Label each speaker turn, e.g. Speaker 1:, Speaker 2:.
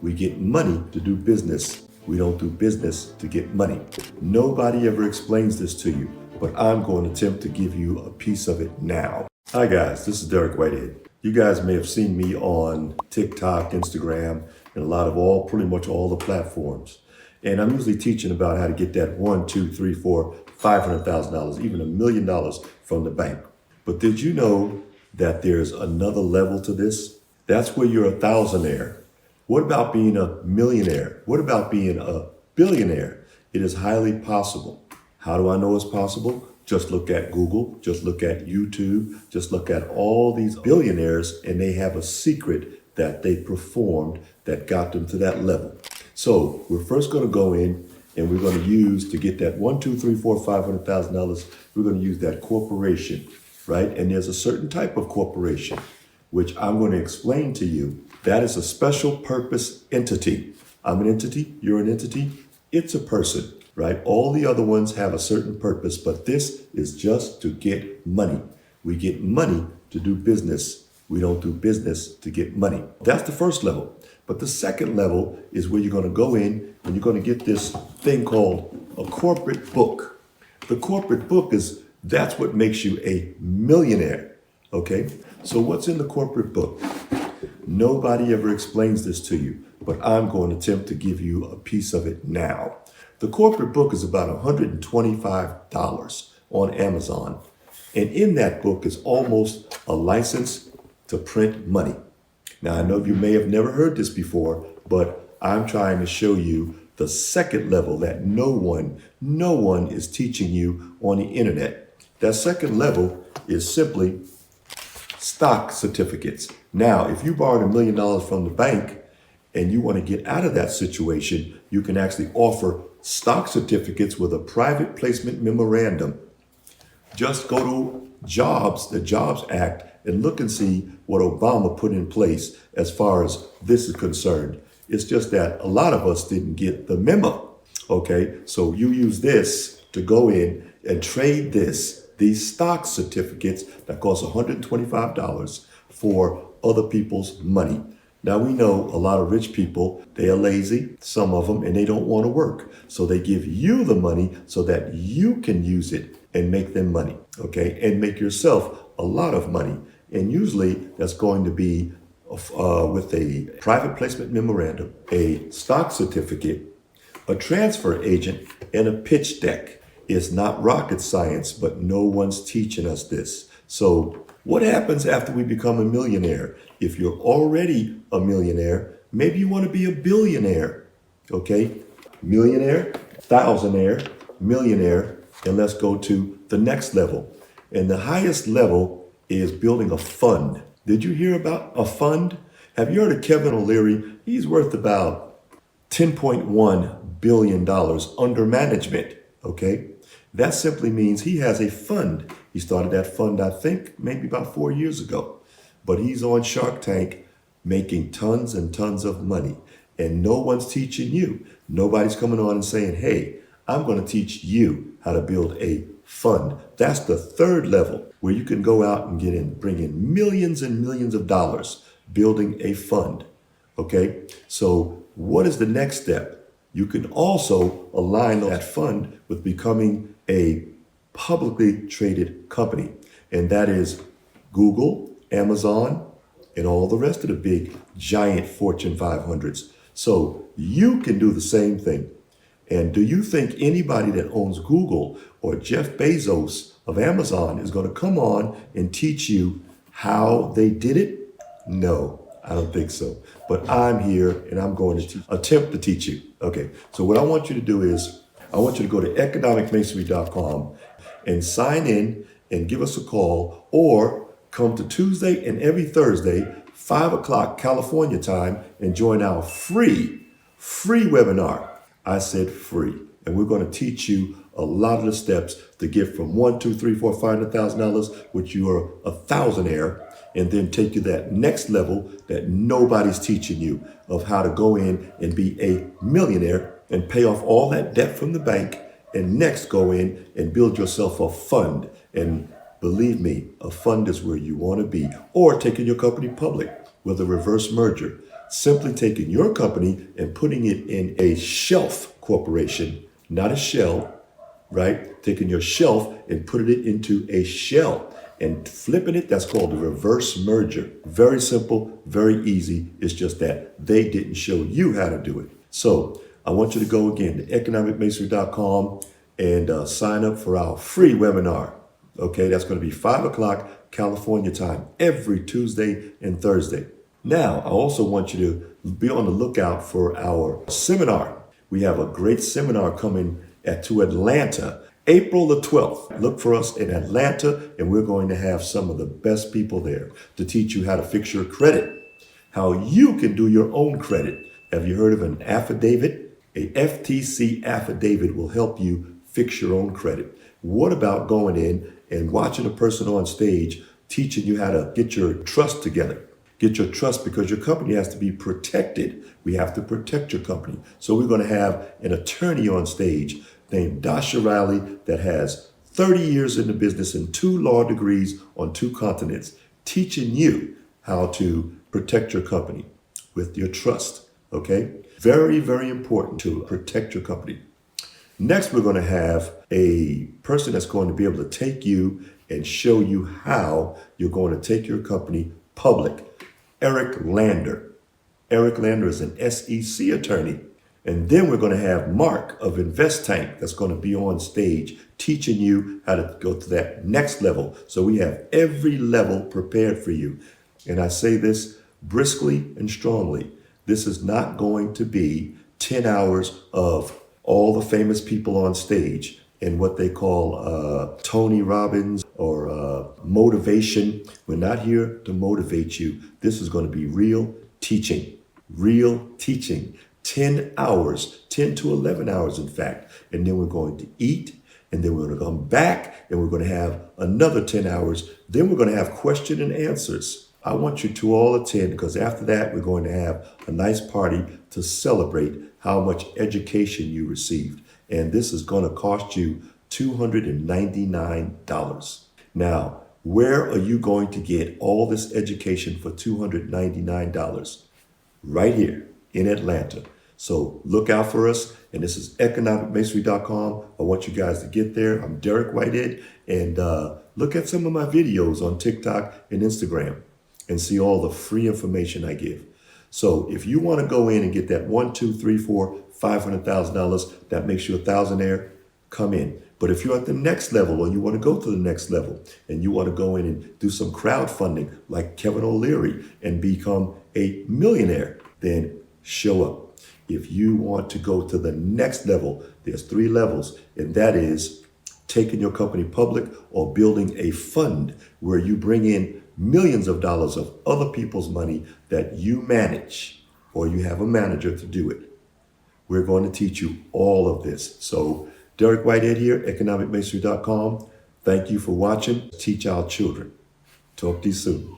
Speaker 1: We get money to do business. We don't do business to get money. Nobody ever explains this to you, but I'm going to attempt to give you a piece of it now. Hi guys, this is Derek Whitehead. You guys may have seen me on TikTok, Instagram, and pretty much all the platforms. And I'm usually teaching about how to get that $1, 2, 3, 4, $500,000, even $1 million from the bank. But did you know that there's another level to this? That's where you're a thousandaire. What about being a millionaire? What about being a billionaire? It is highly possible. How do I know it's possible? Just look at Google, just look at YouTube, just look at all these billionaires, and they have a secret that they performed that got them to that level. So we're first going to go in and we're going to use to get that $1, 2, 3, 4, $500,000. We're going to use that corporation, right? And there's a certain type of corporation, which I'm going to explain to you. That is a special purpose entity. I'm an entity, you're an entity, it's a person, right? All the other ones have a certain purpose, but this is just to get money. We get money to do business. We don't do business to get money. That's the first level. But the second level is where you're going to go in and you're going to get this thing called a corporate book. The corporate book that's what makes you a millionaire, okay? So what's in the corporate book? Nobody ever explains this to you, but I'm going to attempt to give you a piece of it now. The corporate book is about $125 on Amazon. And in that book is almost a license to print money. Now, I know you may have never heard this before, but I'm trying to show you the second level that no one is teaching you on the internet. That second level is simply stock certificates. Now, if you borrowed $1 million from the bank and you want to get out of that situation, you can actually offer stock certificates with a private placement memorandum. Just go to the Jobs Act, and look and see what Obama put in place as far as this is concerned. It's just that a lot of us didn't get the memo, okay? So you use this to go in and trade these stock certificates that cost $125 for other people's money. Now we know a lot of rich people, they are lazy, some of them, and they don't want to work. So they give you the money so that you can use it and make them money, okay? And make yourself a lot of money. And usually that's going to be with a private placement memorandum, a stock certificate, a transfer agent, and a pitch deck. It's not rocket science, but no one's teaching us this. So what happens after we become a millionaire? If you're already a millionaire, maybe you want to be a billionaire, okay? Millionaire, thousandaire, millionaire, and let's go to the next level. And the highest level is building a fund. Did you hear about a fund? Have you heard of Kevin O'Leary? He's worth about $10.1 billion under management, okay? That simply means he has a fund. He started that fund, I think, maybe about 4 years ago. But he's on Shark Tank making tons and tons of money. And no one's teaching you. Nobody's coming on and saying, hey, I'm going to teach you how to build a fund. That's the third level where you can go out and bring in millions and millions of dollars building a fund. Okay, so what is the next step? You can also align that fund with becoming a publicly traded company. And that is Google, Amazon, and all the rest of the big giant Fortune 500s. So you can do the same thing. And do you think anybody that owns Google or Jeff Bezos of Amazon is going to come on and teach you how they did it? No, I don't think so. But I'm here and I'm going to attempt to teach you. Okay, so what I want you to do is I want you to go to economicmasonry.com and sign in and give us a call, or come to Tuesday and every Thursday, 5 o'clock California time, and join our free webinar. I said free. And we're going to teach you a lot of the steps to get from $1, 2, 3, 4, $500,000, which you are a thousandaire, and then take you that next level that nobody's teaching you of how to go in and be a millionaire and pay off all that debt from the bank, and next go in and build yourself a fund. And believe me, a fund is where you want to be, or taking your company public with a reverse merger. Simply taking your company and putting it in a shelf corporation, not a shell, right? Taking your shelf and putting it into a shell and flipping it. That's called a reverse merger. Very simple, very easy. It's just that they didn't show you how to do it. So I want you to go again to economicmasonry.com and sign up for our free webinar. Okay, that's going to be 5 o'clock California time every Tuesday and Thursday. Now, I also want you to be on the lookout for our seminar. We have a great seminar coming to Atlanta, April the 12th. Look for us in Atlanta, and we're going to have some of the best people there to teach you how to fix your credit, how you can do your own credit. Have you heard of an affidavit? A FTC affidavit will help you fix your own credit. What about going in and watching a person on stage teaching you how to get your trust together? Get your trust, because your company has to be protected. We have to protect your company. So we're going to have an attorney on stage named Dasha Riley that has 30 years in the business and 2 law degrees on 2 continents, teaching you how to protect your company with your trust. Okay? Very, very important to protect your company. Next, we're going to have a person that's going to be able to take you and show you how you're going to take your company public. Eric Lander. Eric Lander is an SEC attorney. And then we're going to have Mark of InvestTank that's going to be on stage teaching you how to go to that next level. So we have every level prepared for you. And I say this briskly and strongly. This is not going to be 10 hours of all the famous people on stage and what they call Tony Robbins or motivation. We're not here to motivate you. This is going to be real teaching. 10 hours, 10 to 11 hours, in fact. And then we're going to eat, and then we're going to come back, and we're going to have another 10 hours. Then we're going to have question and answers. I want you to all attend, because after that, we're going to have a nice party to celebrate how much education you received. And this is going to cost you $299. Now, where are you going to get all this education for $299? Right here in Atlanta. So look out for us. And this is economicmasonry.com. I want you guys to get there. I'm Derek Whitehead. And look at some of my videos on TikTok and Instagram and see all the free information I give. So if you want to go in and get that $1, $2, $3, $4, $500,000, that makes you a thousandaire, come in. But if you're at the next level, or you want to go to the next level, and you want to go in and do some crowdfunding like Kevin O'Leary and become a millionaire, then show up. If you want to go to the next level, there's 3 levels, and that is taking your company public or building a fund where you bring in millions of dollars of other people's money that you manage, or you have a manager to do it. We're going to teach you all of this. So Derek Whitehead here, economicmasonry.com. Thank you for watching. Teach our children. Talk to you soon.